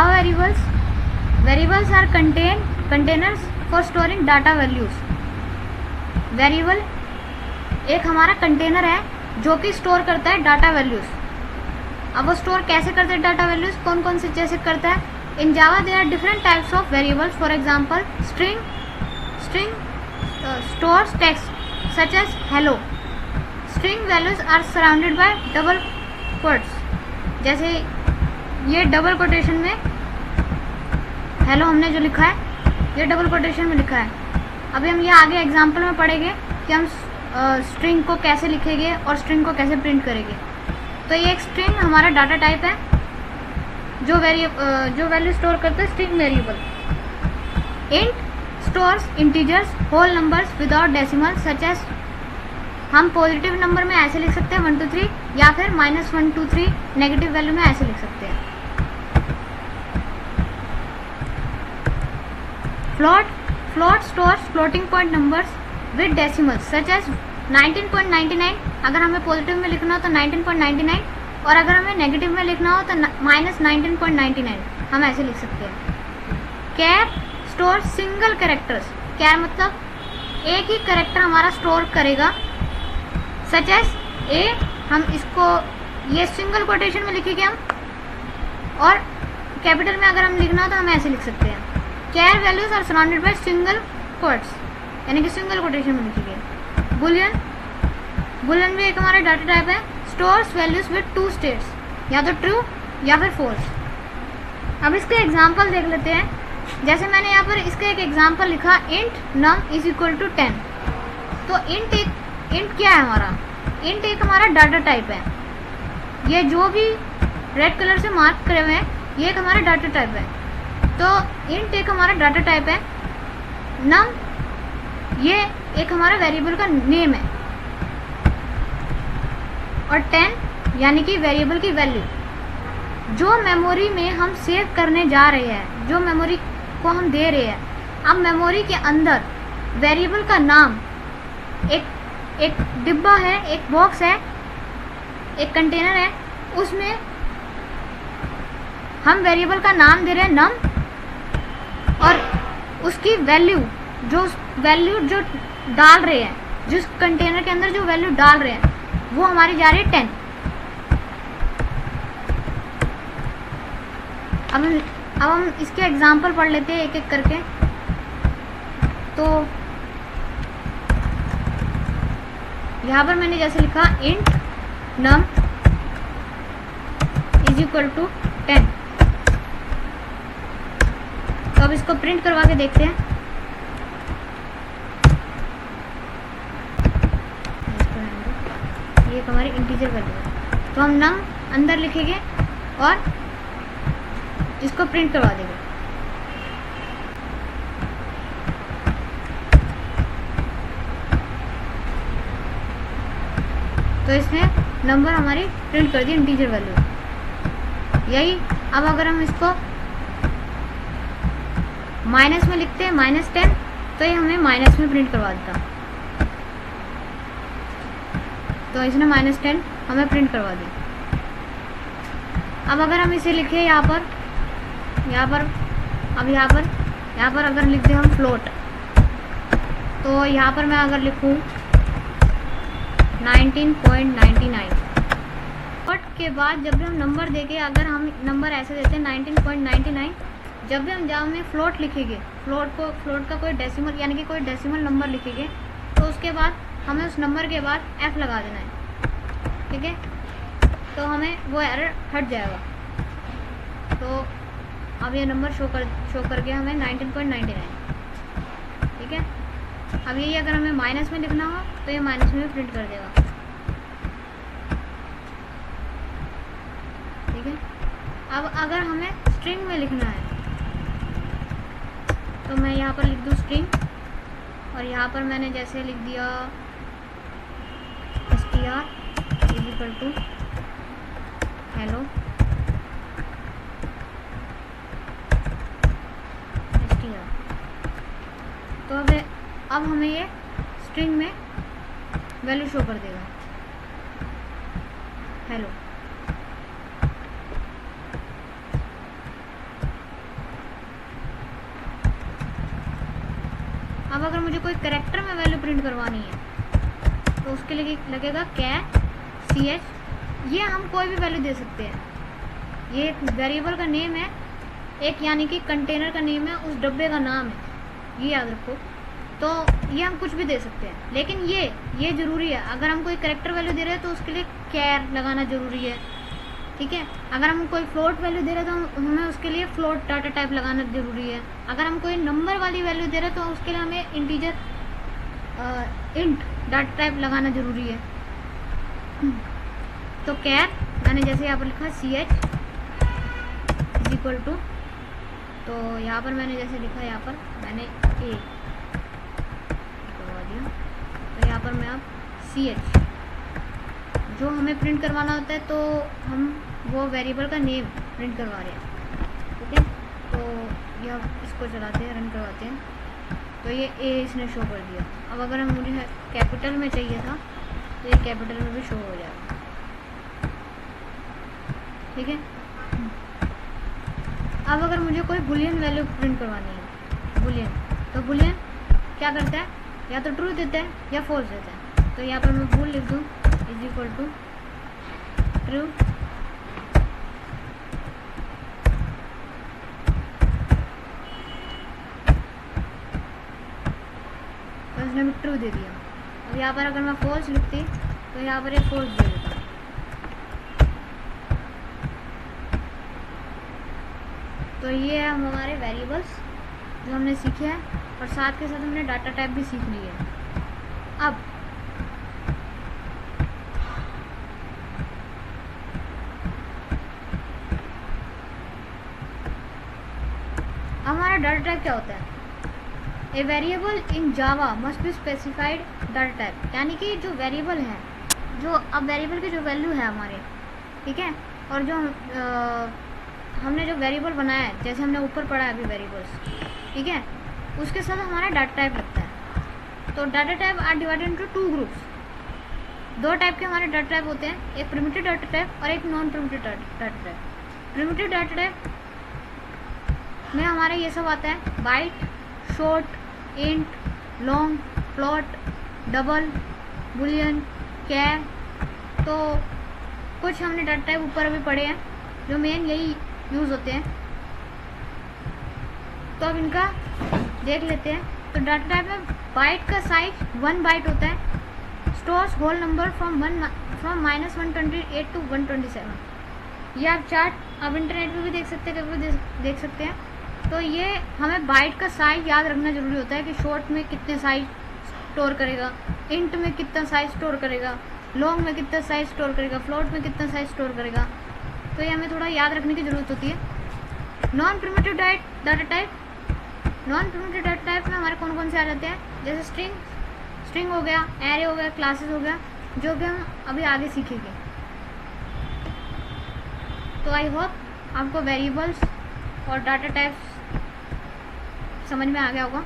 Java variables are containers for storing data values. Variable एक हमारा container है जो कि स्टोर करता है डाटा वैल्यूज। अब वो स्टोर कैसे करता है डाटा वैल्यूज, कौन कौन से जैसे करता है? In Java there are different types of variables. For example string stores text such as hello. String values are surrounded by double quotes. जैसे ये डबल कोटेशन में हेलो हमने जो लिखा है ये डबल कोटेशन में लिखा है। अभी हम ये आगे एग्जांपल में पढ़ेंगे कि हम स्ट्रिंग को कैसे लिखेंगे और स्ट्रिंग को कैसे प्रिंट करेंगे। तो ये एक स्ट्रिंग हमारा डाटा टाइप है जो वैल्यू स्टोर करता है string variable. Int stores integers whole numbers without decimal such as. हम पॉजिटिव नंबर में ऐसे लिख सकते हैं 1 2 3, या फिर -1 2 3 नेगेटिव वैल्यू में ऐसे लिख सकते हैं। Float stores floating point numbers with decimals such as 19.99। अगर हमें पॉजिटिव में लिखना हो तो 19.99, और अगर हमें नेगेटिव में लिखना हो तो -19.99 हम ऐसे लिख सकते हैं। कैर स्टोर सिंगल कैरेक्टर्स। कैर मतलब एक ही कैरेक्टर हमारा स्टोर करेगा सच एज ए। हम इसको ये सिंगल कोटेशन में लिखेंगे हम, और कैपिटल में अगर हम लिखना हो तो हम ऐसे लिख सकते हैं। Char values are surrounded by single quotes, यानी कि सिंगल कोटेशन में लिखेंगे। बुलियन भी एक हमारा डाटा टाइप है। स्टोर्स वैल्यूज विद 2 स्टेट्स, या तो ट्रू या फिर फॉल्स। अब इसके एग्जांपल देख लेते हैं। जैसे मैंने यहाँ पर इसका एक एग्जांपल लिखा int num is equal to 10। तो इंट क्या है हमारा? इंट एक हमारा डाटा टाइप है। ये जो भी रेड कलर से मार्क करे हुए हैं ये एक हमारा डाटा टाइप है। तो इंट एक हमारा डाटा टाइप है। नम ये एक हमारा वेरिएबल का नेम है, और 10 यानी कि वेरिएबल की वैल्यू जो मेमोरी में हम सेव करने जा रहे हैं, जो मेमोरी को हम दे रहे हैं। अब मेमोरी के अंदर वेरिएबल का नाम एक डिब्बा है, एक बॉक्स है, एक कंटेनर है, उसमें हम वेरिएबल का नाम दे रहे हैं नम, और उसकी वैल्यू जो डाल रहे हैं, जिस कंटेनर के अंदर जो वैल्यू डाल रहे हैं वो हमारी जा रही है 10। अब हम इसके एग्जांपल पढ़ लेते हैं एक एक करके। तो यहाँ पर मैंने जैसे लिखा int num is equal to 10। तो अब इसको प्रिंट करवा के देखते हैं। ये हमारी इंटीजर वैल्यू है, तो हम नम अंदर लिखेंगे और इसको प्रिंट करवा देंगे। तो इसने नंबर हमारी प्रिंट कर दी इंटीजर वैल्यू। यही अब अगर हम इसको माइनस में लिखते हैं -10, तो ये हमें माइनस में प्रिंट करवा देता। तो इसने -10 हमें प्रिंट करवा दी। अब अगर हम इसे लिखे यहाँ पर अगर लिख दें हम फ्लोट, तो यहाँ पर मैं अगर लिखूँ 19.99, फ्लोट के बाद जब भी हम नंबर देंगे, अगर हम नंबर ऐसे देते हैं 19.99, जब भी हम जावा में फ्लोट लिखेंगे, फ्लोट का कोई डेसिमल यानी कि कोई डेसिमल नंबर लिखेंगे, तो उसके बाद हमें उस नंबर के बाद F लगा देना है। ठीक है, तो हमें वो एरर हट जाएगा। तो अब ये नंबर शो कर गया हमें 19.99। ठीक है, अब यही अगर हमें माइनस में लिखना हो तो ये माइनस में प्रिंट कर देगा। ठीक है, अब अगर हमें स्ट्रिंग में लिखना है तो मैं यहाँ पर लिख दूँ स्ट्रिंग, और यहाँ पर मैंने जैसे लिख दिया str is equal to hello str। तो अब हमें ये स्ट्रिंग में वैल्यू शो कर देगा हेलो। अब अगर मुझे कोई कैरेक्टर में वैल्यू प्रिंट करवानी है तो उसके लिए लगेगा कैर ch। ये हम कोई भी वैल्यू दे सकते हैं, ये एक वेरिएबल का नेम है, एक यानी कि कंटेनर का नेम है, उस डब्बे का नाम है, ये याद रखो। तो ये हम कुछ भी दे सकते हैं, लेकिन ये ज़रूरी है, अगर हम कोई कैरेक्टर वैल्यू दे रहे हैं तो उसके लिए कैर लगाना ज़रूरी है, ठीक है। अगर हम कोई फ्लोट वैल्यू दे रहे हैं तो हमें उसके लिए फ्लोट डाटा टाइप लगाना ज़रूरी है। अगर हम कोई नंबर वाली वैल्यू दे रहे हैं तो उसके लिए हमें इंटीजर इंट डाटा टाइप लगाना ज़रूरी है। तो कैर मैंने जैसे यहाँ पर लिखा ch इज इक्वल टू, तो यहाँ पर मैंने जैसे लिखा, यहाँ पर मैंने a करवा दिया, तो यहाँ पर मैं अब ch जो हमें प्रिंट करवाना होता है तो हम वो वेरिएबल का नेम प्रिंट करवा रहे हैं, ठीक है। तो यह इसको चलाते हैं, रन करवाते हैं, तो ये a इसने शो कर दिया। अब अगर हम मुझे कैपिटल में चाहिए था तो ये कैपिटल में भी शो हो जाएगा, ठीक है। अब अगर मुझे कोई बुलियन वैल्यू प्रिंट करवानी है, बुलियन, तो बुलियन क्या करता है, या तो ट्रू देता है या फॉल्स देता है। तो यहाँ पर मैं बुल लिख दूँ इज इक्वल टू ट्रू, तो इसने भी ट्रू दे दिया। अब यहाँ पर अगर मैं फॉल्स लिखती तो यहाँ पर ये फॉल्स दे देता। तो ये है हमारे वेरिएबल्स जो हमने सीखे हैं, और साथ के साथ हमने डाटा टाइप भी सीख ली है। अब हमारा डाटा टाइप क्या होता है, a variable in Java must be specified data type, यानी कि जो वेरिएबल है, जो अब वेरिएबल की जो वैल्यू है हमारे, ठीक है, और जो हमने जो वेरिएबल बनाया है, जैसे हमने ऊपर पढ़ा है अभी वेरिएबल्स, ठीक है, उसके साथ हमारा डाटा टाइप लगता है। तो data type are divided into two groups, दो टाइप के हमारे डाटा टाइप होते हैं, एक प्रिमिटिव डाटा टाइप और एक non primitive data type. Primitive data type में हमारा ये सब आता है, byte, short, int, long, float, double, boolean, char. तो कुछ हमने डाटा टाइप ऊपर अभी पढ़े हैं जो मेन यही यूज़ होते हैं, तो अब इनका देख लेते हैं। तो डाटा टाइप में बाइट का साइज 1 बाइट होता है, stores whole number from -128 to 127। ये आप चार्ट आप इंटरनेट पे भी देख सकते हैं, कभी भी देख सकते हैं। तो ये हमें बाइट का साइज याद रखना जरूरी होता है कि शॉर्ट में कितने साइज स्टोर करेगा, इंट में कितना साइज स्टोर करेगा, लॉन्ग में कितना साइज स्टोर करेगा, फ्लोट में कितना साइज स्टोर करेगा। तो ये हमें थोड़ा याद रखने की ज़रूरत होती है। Non primitive data type, non primitive data type में हमारे कौन कौन से आ जाते हैं, जैसे स्ट्रिंग हो गया, एरे हो गया, क्लासेस हो गया, जो कि हम अभी आगे सीखेंगे। तो आई होप आपको वेरिएबल्स और डाटा टाइप्स समझ में आ गया होगा।